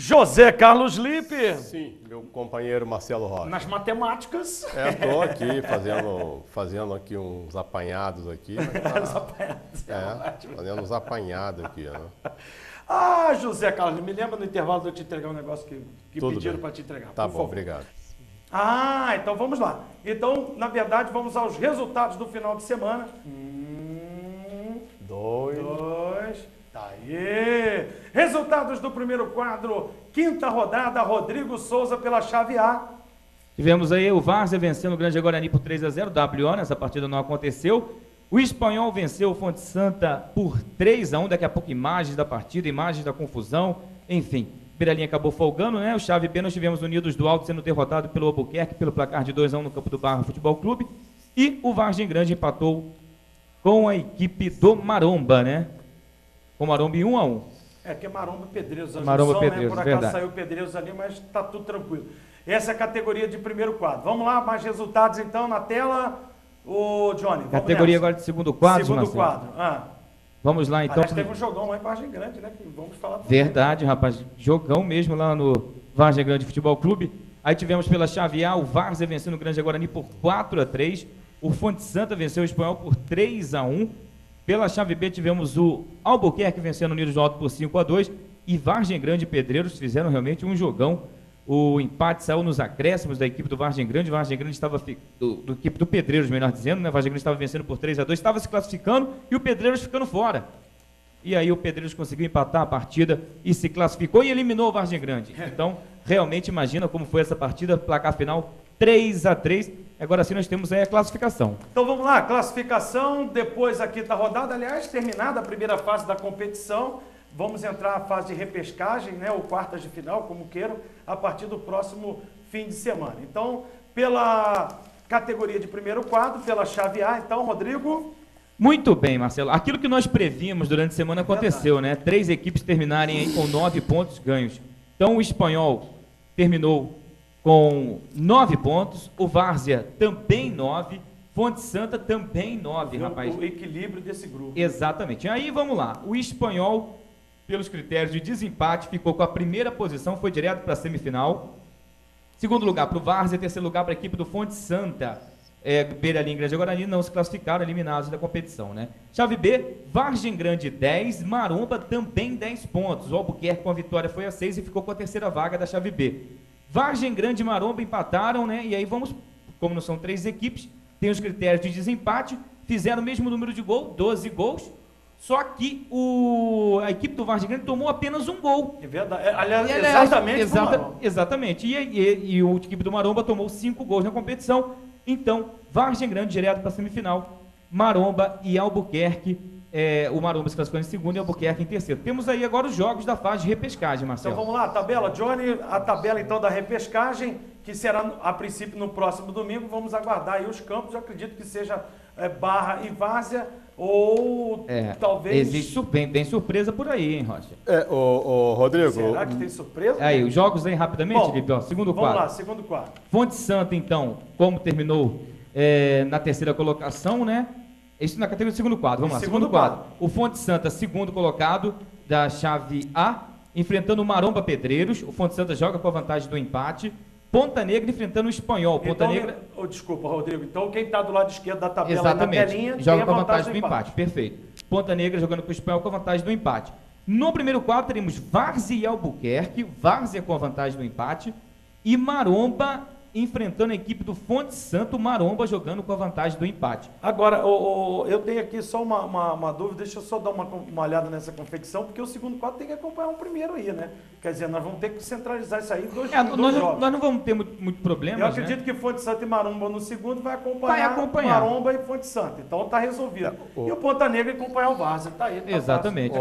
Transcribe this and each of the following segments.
José Carlos Lippe. Sim, meu companheiro Marcelo Rocha. Nas matemáticas. Estou aqui fazendo aqui uns apanhados aqui. Os apanhados. Fazendo uns apanhados aqui, né? Ah, José Carlos, me lembra no intervalo de eu te entregar um negócio que pediram para te entregar. Tá por bom, favor. obrigado. Ah, então vamos lá. Então, na verdade, vamos aos resultados do final de semana. Dois. Tá aí. Resultados do primeiro quadro, quinta rodada, Rodrigo Souza pela chave A. Tivemos aí o Várzea vencendo o Grande Guarani por 3-0, WO, nessa partida não aconteceu. O Espanhol venceu o Fonte Santa por 3-1, daqui a pouco imagens da partida, imagens da confusão, enfim. Beiralinha acabou folgando, né? O chave B nós tivemos Unidos do Alto sendo derrotado pelo Albuquerque pelo placar de 2-1 no campo do Barra Futebol Clube. E o Vargem Grande empatou com a equipe do Maromba, né? Com o Maromba em 1-1. Que é Maromba Pedreiros. Maromba só, Pedreiros, né? Por acaso verdade. saiu Pedreiros ali, mas tá tudo tranquilo. Essa é a categoria de primeiro quadro. Vamos lá, mais resultados então na tela. Ô, Johnny, vamos Categoria nessa. agora de segundo quadro, Segundo Marcelo. quadro. Vamos lá então. Aliás, teve um jogão lá em Vargem Grande, né? Que vamos falar. Verdade, rapaz. Jogão mesmo lá no Vargem Grande Futebol Clube. Aí tivemos pela chave A o Várzea vencendo o Grande Guarani por 4-3. O Fonte Santa venceu o Espanhol por 3-1. Pela chave B tivemos o Albuquerque vencendo o Unidos do Alto por 5-2. E Vargem Grande e Pedreiros fizeram realmente um jogão. O empate saiu nos acréscimos da equipe do Vargem Grande. O Vargem Grande estava, do equipe do Pedreiros, melhor dizendo, né? O Vargem Grande estava vencendo por 3-2, estava se classificando e o Pedreiros ficando fora. E aí o Pedreiros conseguiu empatar a partida e se classificou e eliminou o Vargem Grande. Então, realmente imagina como foi essa partida, placar final 3-3. Agora sim nós temos aí a classificação. Então vamos lá, classificação, depois a quinta rodada, aliás, terminada a primeira fase da competição, vamos entrar na fase de repescagem, né, ou quartas de final, como queiram, a partir do próximo fim de semana. Então, pela categoria de primeiro quadro, pela chave A, então, Rodrigo... Muito bem, Marcelo. Aquilo que nós prevíamos durante a semana aconteceu, né? 3 equipes terminarem aí com 9 pontos ganhos. Então, o Espanhol terminou com 9 pontos, o Várzea também 9, Fonte Santa também 9, rapaz. O equilíbrio desse grupo. Exatamente. Aí, vamos lá. O Espanhol, pelos critérios de desempate, ficou com a primeira posição, foi direto para a semifinal. Segundo lugar para o Várzea, terceiro lugar para a equipe do Fonte Santa. Beiralinha e Grande Guarani não se classificaram, eliminados da competição, né? Chave B, Vargem Grande 10, Maromba também 10 pontos. O Albuquerque com a vitória foi a 6 e ficou com a terceira vaga da chave B. Vargem Grande e Maromba empataram, né? E aí vamos, como não são 3 equipes, tem os critérios de desempate, fizeram o mesmo número de gols, 12 gols, só que a equipe do Vargem Grande tomou apenas um gol. É verdade. Aliás, exatamente. Exatamente. E a equipe do Maromba tomou 5 gols na competição. Então, Vargem Grande direto para a semifinal, Maromba e Albuquerque, o Maromba se classificou em segundo e Albuquerque em terceiro. Temos aí agora os jogos da fase de repescagem, Marcelo. Então vamos lá, a tabela, Johnny, a tabela então da repescagem, que será a princípio no próximo domingo, vamos aguardar aí os campos, eu acredito que seja Barra e Várzea, ou talvez... Existe bem surpresa por aí, hein, Rocha? Rodrigo... Será que tem surpresa? Aí, os jogos aí rapidamente, Lipe, segundo quadro. Vamos lá, segundo quadro. Fonte Santa, então, como terminou na terceira colocação, né? Isso na categoria do segundo quadro. Vamos lá, segundo quadro. O Fonte Santa, segundo colocado da chave A, enfrentando o Maromba Pedreiros. O Fonte Santa joga com a vantagem do empate. Ponta Negra enfrentando o Espanhol. Ponta Negra... Desculpa, Rodrigo. Então, quem está do lado esquerdo da tabela na telinha joga com a vantagem do empate. Perfeito. Ponta Negra jogando com o Espanhol com a vantagem do empate. No primeiro quadro, teremos Várzea e Albuquerque. Várzea com a vantagem do empate. E Maromba enfrentando a equipe do Fonte Santo, Maromba jogando com a vantagem do empate. Agora, eu tenho aqui só uma dúvida, deixa eu só dar uma olhada nessa confecção, porque o segundo quadro tem que acompanhar o primeiro aí, né? Quer dizer, nós vamos ter que centralizar isso aí em dois jogos. Nós não vamos ter muito problema. Eu acredito que Fonte Santa e Maromba no segundo vai acompanhar Maromba e Fonte Santa. Então tá resolvido. E o Ponta Negra acompanhar o Várzea. Tá aí. Tá exatamente.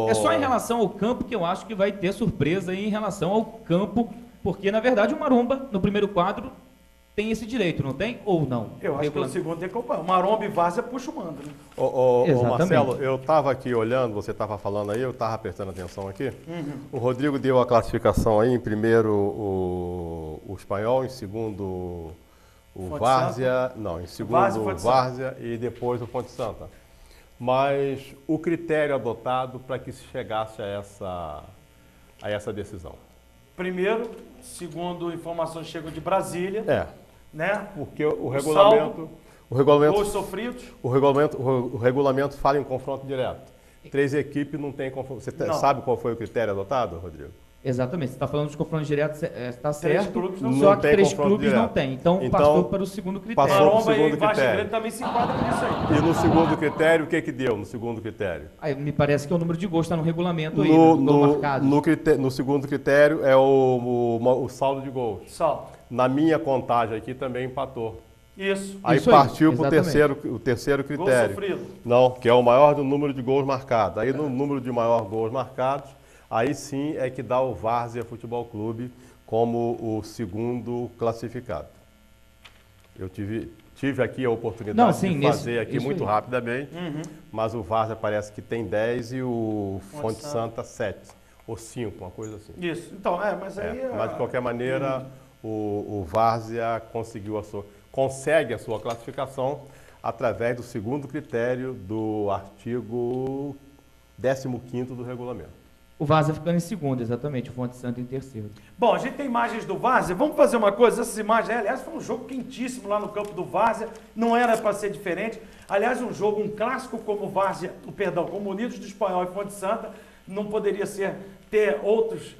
É só em relação ao campo que eu acho que vai ter surpresa aí em relação ao campo. Porque, na verdade, o Maromba, no primeiro quadro, tem esse direito, não tem? Ou não? Eu acho que o segundo tem que acompanhar. Maromba e Várzea puxa o mando, né? Marcelo, eu estava aqui olhando, você estava falando aí, eu estava prestando atenção aqui. O Rodrigo deu a classificação aí, em primeiro o Espanhol, em segundo o Várzea, em segundo o Várzea e depois o Fonte Santa. Mas o critério adotado para que se chegasse a essa decisão? Primeiro, segundo informações chegam de Brasília, né? Porque o regulamento... Gols sofridos. O regulamento fala em confronto direto. 3 equipes não tem confronto. Você sabe qual foi o critério adotado, Rodrigo? Exatamente, você está falando dos confrontos diretos, está certo, clubes só que 3 clubes não tem. Então, passou para o segundo critério. Maromba e Vargem Grande também se enquadram nisso aí. E no segundo critério, o que deu no segundo critério? Aí, me parece que é o número de gols está no regulamento aí, gol marcado. No segundo critério é o saldo de gols. Saldo. Na minha contagem aqui também empatou. Isso. Aí Isso partiu aí, para o terceiro critério. Gol sofrido. Não, que é o maior do número de gols marcados. Aí no número de maior gols marcados, aí sim é que dá o Várzea Futebol Clube como o segundo classificado. Eu tive aqui a oportunidade de fazer aqui muito rapidamente, mas o Várzea parece que tem 10 e o Fonte Santa 7, ou 5, uma coisa assim. Isso, então, mas aí... Mas de qualquer maneira, o Várzea consegue a sua classificação através do segundo critério do artigo 15º do regulamento. O Várzea ficando em segundo, exatamente, o Fonte Santa em terceiro. Bom, a gente tem imagens do Várzea, vamos fazer uma coisa, essas imagens, aliás, foi um jogo quentíssimo lá no campo do Várzea, não era para ser diferente. Aliás, um clássico como o Várzea, como Unidos do Espanhol e Fonte Santa, não poderia ter outros,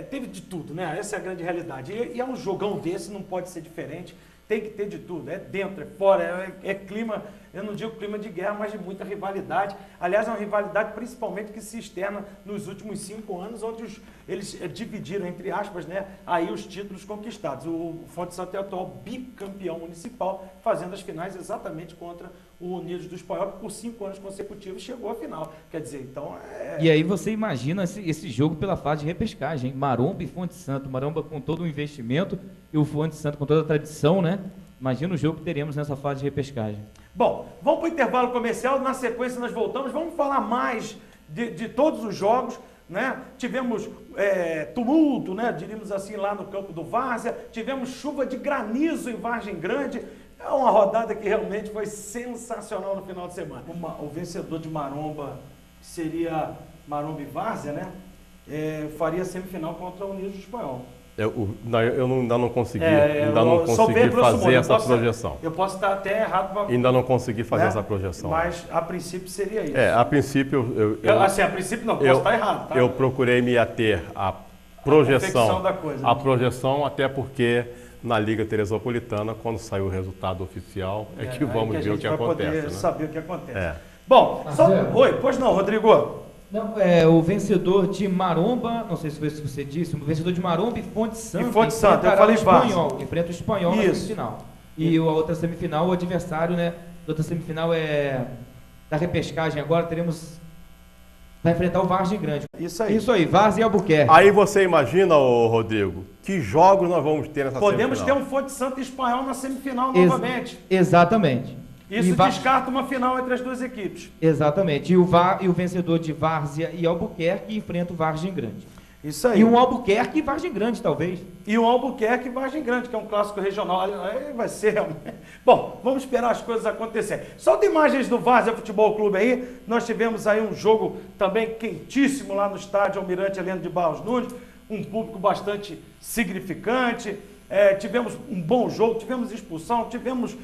teve de tudo, né? Essa é a grande realidade. E é um jogão desse, não pode ser diferente. Tem que ter de tudo, é dentro, é fora, é clima, eu não digo clima de guerra, mas de muita rivalidade. Aliás, é uma rivalidade principalmente que se externa nos últimos 5 anos, onde eles dividiram, entre aspas, né, aí os títulos conquistados. O Fonte Santa é o atual bicampeão municipal, fazendo as finais exatamente contra o Unidos do Espanhol, que por 5 anos consecutivos chegou à final. Quer dizer, então... E aí você imagina esse jogo pela fase de repescagem, hein? Maromba e Fonte Santa, Maromba com todo o investimento e o Fonte Santa com toda a tradição, né? Imagina o jogo que teremos nessa fase de repescagem. Bom, vamos para o intervalo comercial, na sequência nós voltamos, vamos falar mais de todos os jogos, né? Tivemos tumulto, né? Diríamos assim, lá no campo do Várzea, tivemos chuva de granizo em Vargem Grande. É uma rodada que realmente foi sensacional no final de semana. O vencedor de Maromba seria Maromba e Várzea, né? Faria semifinal contra o Unidos do Espanhol. Eu ainda não consegui, fazer essa projeção. Eu posso estar até errado. Ainda não consegui fazer essa projeção. Mas a princípio seria isso. A princípio... a princípio não, posso estar errado. Tá? Eu procurei me ater à projeção. Da coisa, né? A projeção, até porque na Liga Teresopolitana, quando sair o resultado oficial, que vamos ver o que acontece. Poder, né? saber o que acontece. Bom, oi, pois não, Rodrigo? Não, o vencedor de Maromba, não sei se foi isso que você disse, o vencedor de Maromba e Fonte Santa. E Fonte Santa, eu falei enfrenta o Espanhol na semifinal. E a outra semifinal, o adversário, né? A outra semifinal é da repescagem agora, vai enfrentar o Vargem Grande. Isso aí. Isso aí, Várzea e Albuquerque. Aí você imagina, Rodrigo, que jogos nós vamos ter nessa semifinal? Podemos ter um Fonte Santa e Espanhol na semifinal novamente. Exatamente. Isso descarta uma final entre as duas equipes. Exatamente. E o vencedor de Várzea e Albuquerque enfrenta o Vargem Grande. Isso aí. E um Albuquerque e Vargem Grande, talvez. E um Albuquerque e Vargem Grande, que é um clássico regional. Aí vai ser realmente... Bom, vamos esperar as coisas acontecerem. Solta imagens do Várzea Futebol Clube aí. Nós tivemos aí um jogo também quentíssimo lá no estádio Almirante Heleno de Barros Nunes. Um público bastante significante. Tivemos um bom jogo, tivemos expulsão, tivemos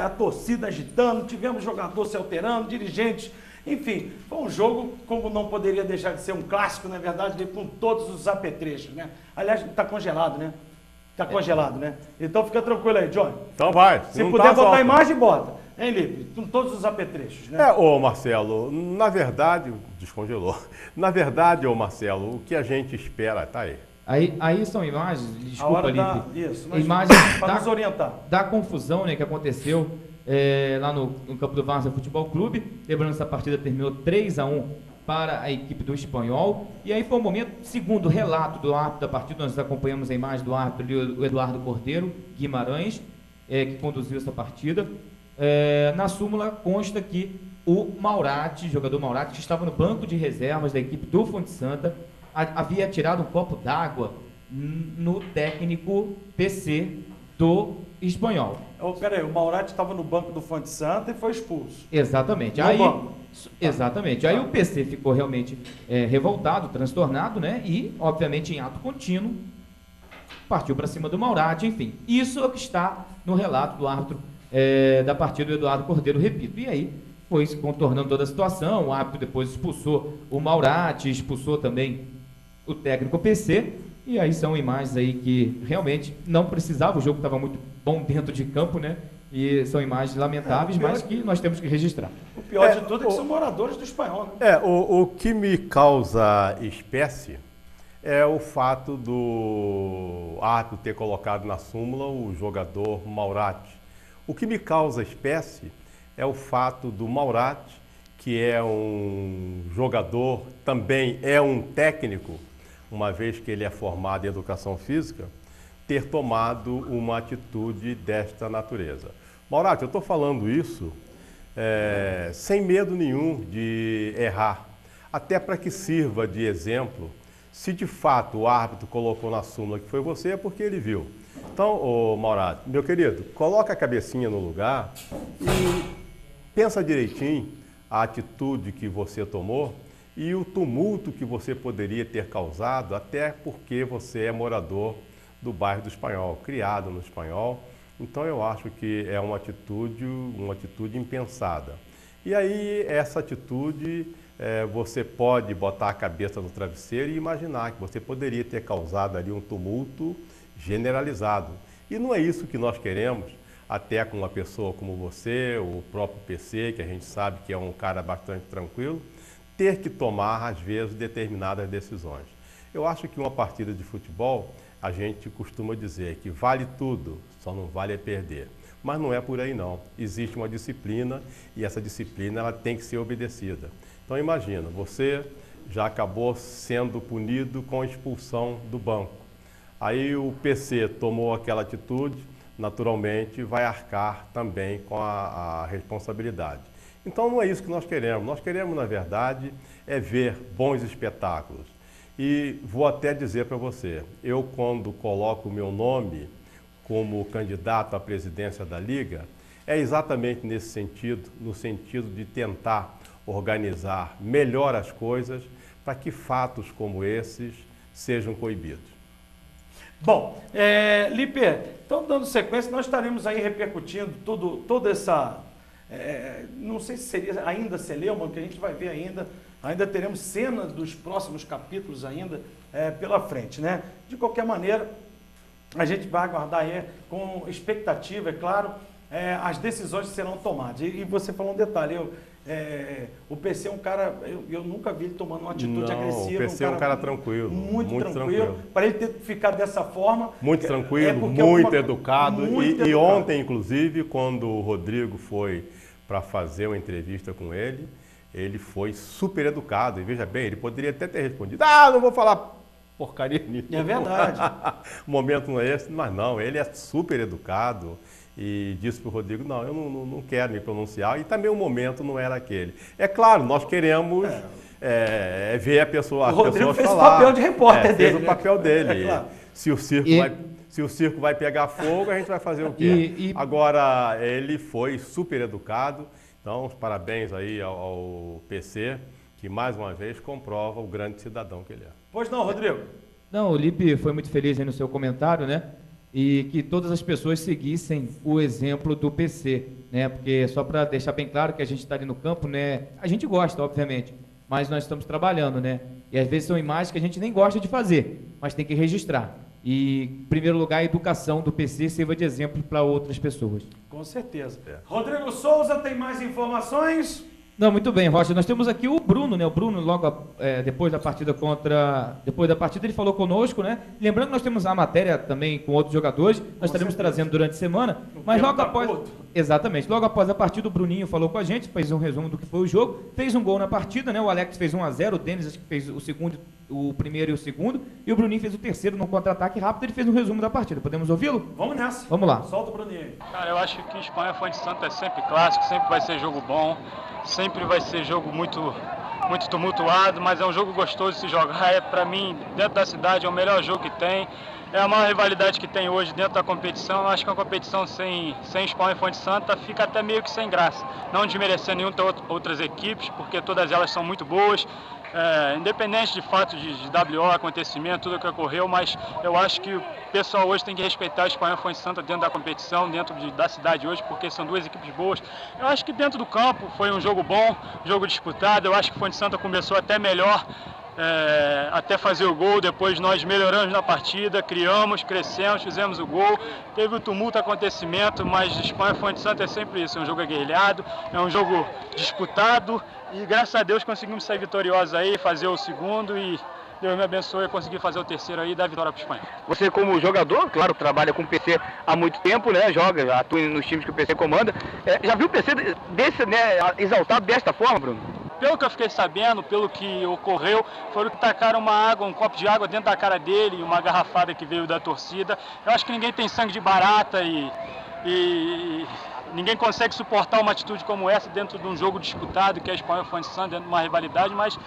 a torcida agitando, tivemos jogador se alterando, dirigentes, enfim, foi um jogo como não poderia deixar de ser um clássico, na verdade, com todos os apetrechos, né? Aliás, está congelado, né? Está congelado, né? Então fica tranquilo aí, Johnny. Então vai. Se puder botar a imagem, bota. Hein, Lipe? Com todos os apetrechos, né? Marcelo, na verdade, descongelou. Na verdade, Marcelo, o que a gente espera, tá aí. Aí são imagens, desculpa, Lipe, imagens para nos orientar. Da confusão, né, que aconteceu lá no campo do Várzea Futebol Clube. Lembrando, essa partida terminou 3-1 para a equipe do Espanhol. E aí foi um momento, segundo o relato do árbitro da partida, nós acompanhamos a imagem do árbitro, o Eduardo Cordeiro Guimarães, que conduziu essa partida. Na súmula consta que o Maurati, jogador Maurati, que estava no banco de reservas da equipe do Fonte Santa, havia tirado um copo d'água no técnico PC do Espanhol. Peraí, o Maurati estava no banco do Fonte Santa e foi expulso. Exatamente. Exatamente. Aí o PC ficou realmente revoltado, transtornado, né? E, obviamente, em ato contínuo, partiu para cima do Maurati, enfim. Isso é o que está no relato do árbitro da partida, do Eduardo Cordeiro, repito. E aí foi se contornando toda a situação, o árbitro depois expulsou o Maurati, expulsou também o técnico PC, e aí são imagens aí que realmente não precisava, o jogo estava muito bom dentro de campo, né? E são imagens lamentáveis, mas que nós temos que registrar. O pior de tudo é que são moradores do Espanhol, né? O que me causa espécie é o fato do árbitro ter colocado na súmula o jogador Maurati. O que me causa espécie é o fato do Maurati, que é um jogador, também é um técnico, uma vez que ele é formado em educação física, ter tomado uma atitude desta natureza. Maurati, eu estou falando isso sem medo nenhum de errar, até para que sirva de exemplo. Se de fato o árbitro colocou na súmula que foi você, é porque ele viu. Então, Maurati, meu querido, coloca a cabecinha no lugar e pensa direitinho a atitude que você tomou e o tumulto que você poderia ter causado, até porque você é morador do bairro do Espanhol, criado no Espanhol. Então eu acho que é uma atitude impensada. E aí essa atitude, você pode botar a cabeça no travesseiro e imaginar que você poderia ter causado ali um tumulto generalizado. E não é isso que nós queremos, até com uma pessoa como você, o próprio PC, que a gente sabe que é um cara bastante tranquilo, ter que tomar, às vezes, determinadas decisões. Eu acho que uma partida de futebol, a gente costuma dizer que vale tudo, só não vale perder. Mas não é por aí não. Existe uma disciplina e essa disciplina ela tem que ser obedecida. Então imagina, você já acabou sendo punido com a expulsão do banco. Aí o PC tomou aquela atitude, naturalmente vai arcar também com a responsabilidade. Então não é isso que nós queremos. Nós queremos, na verdade, ver bons espetáculos. E vou até dizer para você, eu quando coloco o meu nome como candidato à presidência da Liga, é exatamente nesse sentido, no sentido de tentar organizar melhor as coisas para que fatos como esses sejam coibidos. Bom, Lipe, então dando sequência, nós estaremos aí repercutindo toda essa, não sei se seria ainda celeuma, que a gente vai ver ainda teremos cenas dos próximos capítulos ainda pela frente, né? De qualquer maneira, a gente vai aguardar aí com expectativa, é claro, as decisões que serão tomadas. E você falou um detalhe, o PC é um cara, eu nunca vi ele tomando uma atitude agressiva. O PC é um cara tranquilo. Muito tranquilo. Para ele ter ficado dessa forma. Muito tranquilo, muito educado. E ontem, inclusive, quando o Rodrigo foi para fazer uma entrevista com ele, ele foi super educado. E veja bem, ele poderia até ter respondido: não vou falar porcaria nisso. É verdade. O momento não é esse, mas não, ele é super educado. E disse para o Rodrigo: não, eu não quero me pronunciar, e também o momento não era aquele. É claro, nós queremos ver a pessoa, o Rodrigo fez falar, o papel de repórter dele. Fez o papel dele. Claro. Se o circo vai pegar fogo, a gente vai fazer o quê? Agora, ele foi super educado, então os parabéns aí ao PC, que mais uma vez comprova o grande cidadão que ele é. Pois não, Rodrigo? Não, o Lipe foi muito feliz aí no seu comentário, né? E que todas as pessoas seguissem o exemplo do PC, né? Porque só para deixar bem claro que a gente está ali no campo, né? A gente gosta, obviamente, mas nós estamos trabalhando, né? E às vezes são imagens que a gente nem gosta de fazer, mas tem que registrar. E, em primeiro lugar, a educação do PC sirva de exemplo para outras pessoas. Com certeza. Rodrigo Souza, tem mais informações? Não, muito bem, Rocha. Nós temos aqui o Bruno, né? O Bruno, logo depois da partida ele falou conosco, né? Lembrando que nós temos a matéria também com outros jogadores, nós estaremos trazendo durante a semana, mas logo após. Exatamente, logo após a partida, o Bruninho falou com a gente, fez um resumo do que foi o jogo, fez um gol na partida, né? O Alex fez 1-0, o Denis acho que fez o primeiro e o segundo, e o Bruninho fez o terceiro no contra-ataque rápido, ele fez um resumo da partida. Podemos ouvi-lo? Vamos nessa. Vamos lá. Solta o Bruninho. Cara, eu acho que Espanha Fonte Santa é sempre clássico, sempre vai ser jogo bom, sempre vai ser jogo muito tumultuado, mas é um jogo gostoso de se jogar. Para mim, dentro da cidade, é o melhor jogo que tem. é a maior rivalidade que tem hoje dentro da competição. Eu acho que uma competição sem Espanhol e Fonte Santa fica até meio que sem graça. Não desmerecendo nenhuma outras equipes, porque todas elas são muito boas. Independente de fato de WO, acontecimento, tudo o que ocorreu, mas eu acho que o pessoal hoje tem que respeitar o Espanhol e Fonte Santa dentro da competição, dentro da cidade hoje, porque são duas equipes boas. Eu acho que dentro do campo foi um jogo bom, jogo disputado. Eu acho que o Fonte Santa começou até melhor, até fazer o gol. Depois nós melhoramos na partida, criamos, crescemos, fizemos o gol. Teve o tumulto, acontecimento, mas Espanhol e Fonte Santa é sempre isso, é um jogo aguerrilhado, é um jogo disputado e graças a Deus conseguimos sair vitoriosos aí, fazer o segundo e Deus me abençoe, conseguir fazer o terceiro aí e dar vitória para o Espanhol. Você como jogador, claro, trabalha com o PC há muito tempo, né? Atua nos times que o PC comanda. Já viu o PC exaltado desta forma, Bruno? Pelo que eu fiquei sabendo, pelo que ocorreu, foram que tacaram um copo de água dentro da cara dele e uma garrafada que veio da torcida. Eu acho que ninguém tem sangue de barata e ninguém consegue suportar uma atitude como essa dentro de um jogo disputado, que é Espanhol e Fonte Santa, dentro de uma rivalidade, mas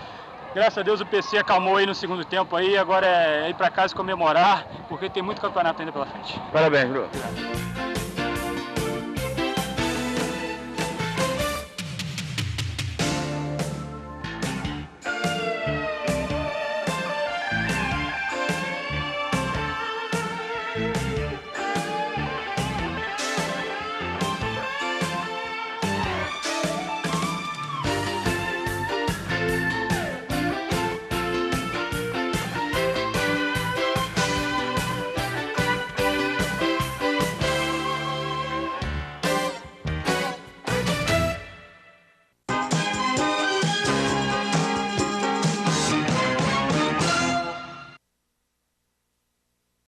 graças a Deus o PC acalmou aí no segundo tempo aí, agora é ir para casa comemorar, porque tem muito campeonato ainda pela frente. Parabéns, Bruno.